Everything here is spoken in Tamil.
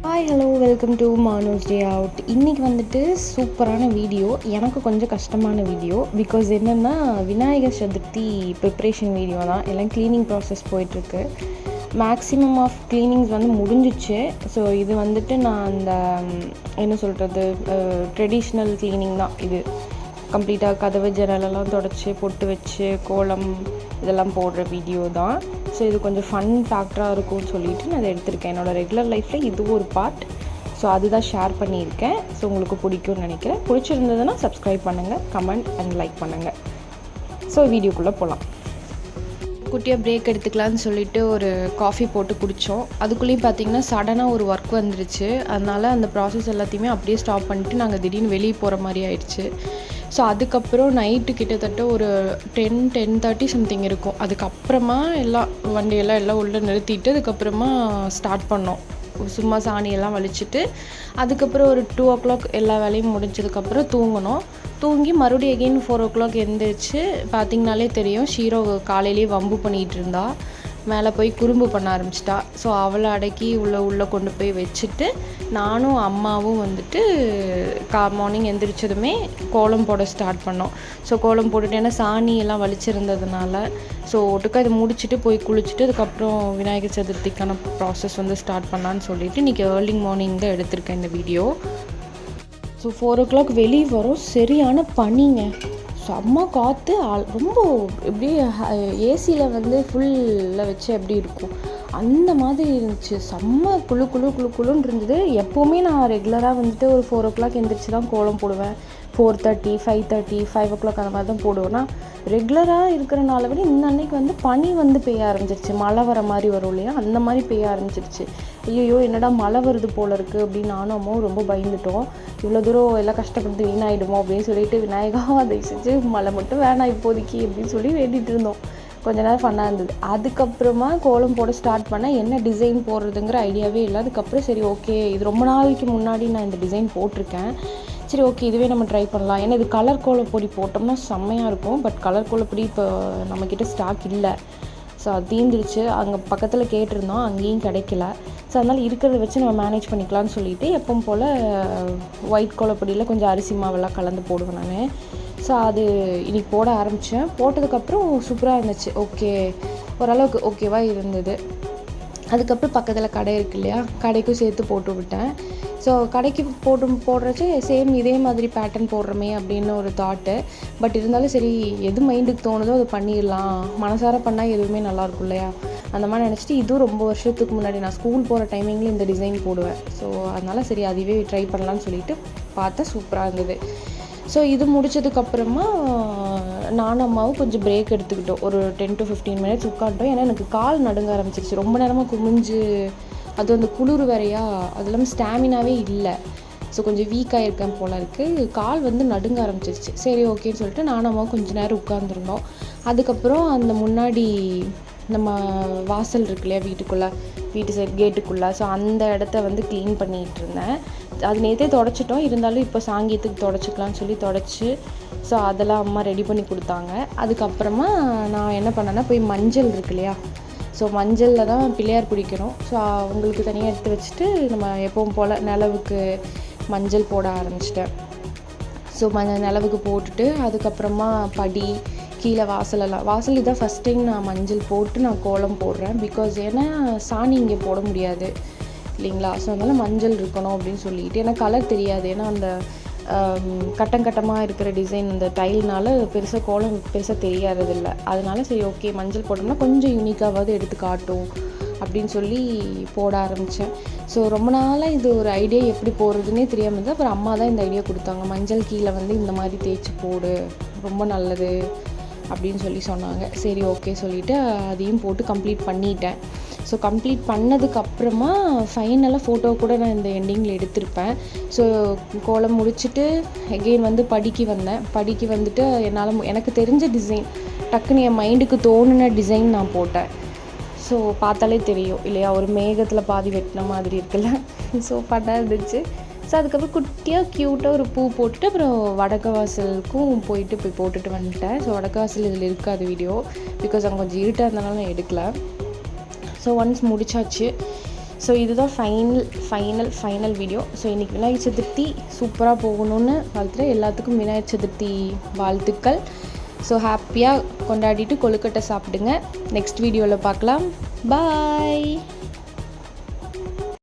Hi hello welcome to Mano's day out. இன்றைக்கி வந்துட்டு சூப்பரான வீடியோ, எனக்கு கொஞ்சம் கஷ்டமான வீடியோ. பிகாஸ் என்னென்னா விநாயகர் சதுர்த்தி ப்ரிப்ரேஷன் வீடியோ தான். எல்லாம் க்ளீனிங் ப்ராசஸ் போயிட்டுருக்கு. மேக்ஸிமம் ஆஃப் க்ளீனிங்ஸ் வந்து முடிஞ்சிச்சு. ஸோ இது வந்துட்டு நான் அந்த என்ன சொல்கிறது ட்ரெடிஷ்னல் க்ளீனிங் தான் இது. கம்ப்ளீட்டாக கதவு ஜன்னலெல்லாம் தொடச்சி பொட்டு வச்சு கோலம் இதெல்லாம் போடுற வீடியோ தான். ஸோ இது கொஞ்சம் ஃபன் ஃபேக்டராக இருக்கும்னு சொல்லிவிட்டு நான் அதை எடுத்திருக்கேன். என்னோடய ரெகுலர் லைஃப்பில் இது ஒரு பார்ட். ஸோ அதுதான் ஷேர் பண்ணியிருக்கேன். ஸோ உங்களுக்கு பிடிக்கும்னு நினைக்கிறேன். பிடிச்சிருந்ததுன்னா சப்ஸ்கிரைப் பண்ணுங்கள், கமெண்ட் அண்ட் லைக் பண்ணுங்கள். ஸோ வீடியோக்குள்ளே போகலாம். குட்டியாக பிரேக் எடுத்துக்கலான்னு சொல்லிட்டு ஒரு காஃபி போட்டு குடித்தோம். அதுக்குள்ளேயும் பார்த்திங்கன்னா சடனாக ஒரு ஒர்க் வந்துருச்சு. அதனால் அந்த ப்ராசஸ் எல்லாத்தையுமே அப்படியே ஸ்டாப் பண்ணிவிட்டு நாங்கள் திடீர்னு வெளியே போகிற மாதிரி ஆயிடுச்சு. ஸோ அதுக்கப்புறம் நைட்டு கிட்டத்தட்ட ஒரு 10-10:30 சம்திங் இருக்கும். அதுக்கப்புறமா எல்லாம் வண்டியெல்லாம் உள்ளே நிறுத்திட்டு அதுக்கப்புறமா ஸ்டார்ட் பண்ணோம். சும்மா சாணியெல்லாம் வலிச்சிட்டு அதுக்கப்புறம் ஒரு 2 o'clock எல்லா வேலையும் முடிஞ்சதுக்கப்புறம் தூங்கினோம். தூங்கி மறுபடியும் எகெயின் 4 o'clock எழுந்திரிச்சு பார்த்திங்கனாலே தெரியும், ஷீரோ காலையிலேயே வம்பு பண்ணிகிட்டு இருந்தா. மேலே போய் குறும்பு பண்ண ஆரம்பிச்சிட்டா. ஸோ அவளை அடக்கி உள்ளே கொண்டு போய் வச்சுட்டு நானும் அம்மாவும் வந்துட்டு மார்னிங் எந்திரிச்சதுமே கோலம் போட ஸ்டார்ட் பண்ணோம். ஸோ கோலம் போட்டுட்டு ஏன்னா சாணி எல்லாம் வலிச்சிருந்ததுனால ஸோ ஒட்டுக்கா இதை முடிச்சுட்டு போய் குளிச்சுட்டு அதுக்கப்புறம் விநாயகர் சதுர்த்திக்கான ப்ராசஸ் வந்து ஸ்டார்ட் பண்ணலான்னு சொல்லிட்டு இன்றைக்கி ஏர்லி மார்னிங் தான் எடுத்திருக்கேன் இந்த வீடியோ. ஸோ 4 o'clock வெளியே வரும். சரியான பனிங்க, செம்ம காற்று. ரொம்ப எப்படியே ஏசியில் வந்து ஃபுல்லில் வச்சு எப்படி இருக்கும் அந்த மாதிரி இருந்துச்சு. செம்ம குளுன்னு இருந்தது. எப்போவுமே நான் ரெகுலராக வந்துட்டு ஒரு 4 o'clock எழுந்திரிச்சு தான் கோலம் போடுவேன். 4:30, 5:30, 5 o'clock அந்த மாதிரி தான் போடுவேன்னா ரெகுலராக இருக்கிறனால விட இந்த அன்னைக்கு வந்து பனி வந்து பெய்ய ஆரம்பிச்சிருச்சு. மழை வர மாதிரி வரும் இல்லையா, அந்த மாதிரி பெய்ய ஆரம்பிச்சிருச்சு. ஐயோ என்னடா மழை வருது போல இருக்குது அப்படின்னு நானும் அம்மாவும் ரொம்ப பயந்துட்டோம். இவ்வளோ தூரம் எல்லாம் கஷ்டப்பட்டு வீணாயிடுமோ அப்படின்னு சொல்லிட்டு விநாயகா அதை செஞ்சு மழை மட்டும் வேணாம் இப்போதைக்கு அப்படின்னு சொல்லி வேண்டிகிட்டு இருந்தோம். கொஞ்ச நேரம் ஃபன்னாக இருந்தது. அதுக்கப்புறமா கோலம் போட ஸ்டார்ட் பண்ணேன். என்ன டிசைன் போடுறதுங்கிற ஐடியாவே இல்லை. அதுக்கப்புறம் சரி ஓகே, இது ரொம்ப நாளைக்கு முன்னாடி நான் இந்த டிசைன் போட்டிருக்கேன். சரி ஓகே இதுவே நம்ம ட்ரை பண்ணலாம். ஏன்னா இது கலர் கோலப்பொடி போட்டோம்னா செம்மையாக இருக்கும். பட் கலர் கோலப்பொடி இப்போ நம்மக்கிட்ட ஸ்டாக் இல்லை. ஸோ அது தீர்ந்துருச்சு. அங்கே பக்கத்தில் கேட்டிருந்தோம், அங்கேயும் கிடைக்கல. ஸோ அதனால் இருக்கிறத வச்சு நம்ம மேனேஜ் பண்ணிக்கலாம்னு சொல்லிவிட்டு எப்பவும் போல் ஒயிட் கோலப்பொடியில் கொஞ்சம் அரிசி மாவெல்லாம் கலந்து போடுவேன் நான். ஸோ அது இன்றைக்கி போட ஆரம்பித்தேன். போட்டதுக்கப்புறம் சூப்பராக இருந்துச்சு. ஓகே ஓரளவுக்கு ஓகேவாக இருந்தது. அதுக்கப்புறம் பக்கத்தில் கடை இருக்கு இல்லையா, கடைக்கும் சேர்த்து போட்டு விட்டேன். ஸோ கடைக்கு போடுறச்சு சேம் இதே மாதிரி பேட்டர்ன் போடுறோமே அப்படின்னு ஒரு தாட்டு. பட் இருந்தாலும் சரி எது மைண்டுக்கு தோணுதோ அதை பண்ணிடலாம், மனசார பண்ணால் எதுவுமே நல்லாயிருக்கும் இல்லையா, அந்த மாதிரி நினச்சிட்டு இதுவும் ரொம்ப வருஷத்துக்கு முன்னாடி நான் ஸ்கூல் போகிற டைமிங்கில் இந்த டிசைன் போடுவேன். ஸோ அதனால் சரி அதுவே ட்ரை பண்ணலான்னு சொல்லிட்டு பார்த்தா சூப்பராக இருந்தது. ஸோ இது முடிச்சதுக்கப்புறமா நானும் அம்மாவும் கொஞ்சம் பிரேக் எடுத்துக்கிட்டோம். ஒரு 10 to 15 minutes உட்காந்துட்டோம். ஏன்னா எனக்கு கால் நடுங்க ஆரம்பிச்சிருச்சு. ரொம்ப நேரமாக குமிஞ்சு அது அந்த குளிர் வேறையா, அது இல்லாமல் ஸ்டாமினாவே இல்லை. ஸோ கொஞ்சம் வீக்காக இருக்கேன் போல் இருக்குது. கால் வந்து நடுங்க ஆரம்பிச்சிருச்சு. சரி ஓகேன்னு சொல்லிட்டு நானும் அம்மாவும் கொஞ்சம் நேரம் உட்காந்துருந்தோம். அதுக்கப்புறம் அந்த முன்னாடி நம்ம வாசல் இருக்கு இல்லையா வீட்டு சைடு கேட்டுக்குள்ளே, ஸோ அந்த இடத்த வந்து க்ளீன் பண்ணிகிட்டு இருந்தேன். அது நேற்றே தொடச்சிட்டோம், இருந்தாலும் இப்போ சாங்கியத்துக்கு தொடச்சிக்கலான்னு சொல்லி தொடச்சி ஸோ அதெல்லாம் அம்மா ரெடி பண்ணி கொடுத்தாங்க. அதுக்கப்புறமா நான் என்ன பண்ணேன்னா போய் மஞ்சள் இருக்கு இல்லையா, ஸோ மஞ்சளில் தான் பிள்ளையார் பிடிக்கணும். ஸோ அவங்களுக்கு தனியாக எடுத்து வச்சுட்டு நம்ம எப்பவும் போல் நிலவுக்கு மஞ்சள் போட ஆரம்பிச்சிட்டேன். ஸோ நிலவுக்கு போட்டுட்டு அதுக்கப்புறமா படி கீழே வாசல் இதான் ஃபஸ்ட் டைம் நான் மஞ்சள் போட்டு நான் கோலம் போடுறேன். பிகாஸ் ஏன்னா சாணி இங்கே போட முடியாது இல்லைங்களா, ஸோ அதனால் மஞ்சள் இருக்கணும் அப்படின்னு சொல்லிட்டு. ஏன்னா கலர் தெரியாது, ஏன்னா அந்த கட்டமாக இருக்கிற டிசைன் அந்த டைல்னால பெருசாக கோலம் பெருசாக தெரியாததில்லை. அதனால சரி ஓகே மஞ்சள் போட்டோம்னா கொஞ்சம் யூனிக்காவது எடுத்து காட்டும் அப்படின்னு சொல்லி போட ஆரம்பித்தேன். ஸோ ரொம்ப நாளாக இது ஒரு ஐடியா எப்படி போடுறதுன்னே தெரியாமல் இருந்தது. அப்புறம் அம்மா தான் இந்த ஐடியா கொடுத்தாங்க. மஞ்சள் கீழே வந்து இந்த மாதிரி தேய்ச்சி போடு, ரொம்ப நல்லது அப்படின்னு சொல்லி சொன்னாங்க. சரி ஓகே சொல்லிவிட்டு அதையும் போட்டு கம்ப்ளீட் பண்ணிட்டேன். ஸோ கம்ப்ளீட் பண்ணதுக்கப்புறமா ஃபைனலாக ஃபோட்டோ கூட நான் இந்த எண்டிங்கில் எடுத்திருப்பேன். ஸோ கோலம் முடிச்சுட்டு எகெயின் வந்து படிக்கு வந்துட்டு எனக்கு தெரிஞ்ச டிசைன் டக்குன்னு என் மைண்டுக்கு தோணுன டிசைன் நான் போட்டேன். ஸோ பார்த்தாலே தெரியும் இல்லையா, ஒரு மேகத்தில் பாதி வெட்டின மாதிரி இருக்குல்ல. ஸோ பண்ணால் இருந்துச்சு. ஸோ அதுக்கப்புறம் குட்டியாக க்யூட்டாக ஒரு பூ போட்டுட்டு அப்புறம் வடக்கு வாசலுக்கும் போய் போட்டுட்டு வந்துட்டேன். ஸோ வடக்கு வாசல் இதில் இருக்காது வீடியோ, பிகாஸ் அங்கே கொஞ்சம் இருட்டாக இருந்தனால நான் எடுக்கல. ஸோ ஒன்ஸ் முடிச்சாச்சு. ஸோ இதுதான் ஃபைனல் வீடியோ. ஸோ இன்றைக்கி விநாயகர் சதுர்த்தி சூப்பராக போகணுன்னு வாழ்த்துறேன். எல்லாத்துக்கும் விநாயகர் சதுர்த்தி வாழ்த்துக்கள். ஸோ ஹாப்பியாக கொண்டாடிட்டு கொழுக்கட்டை சாப்பிடுங்க. நெக்ஸ்ட் வீடியோவில் பார்க்கலாம். பாய்.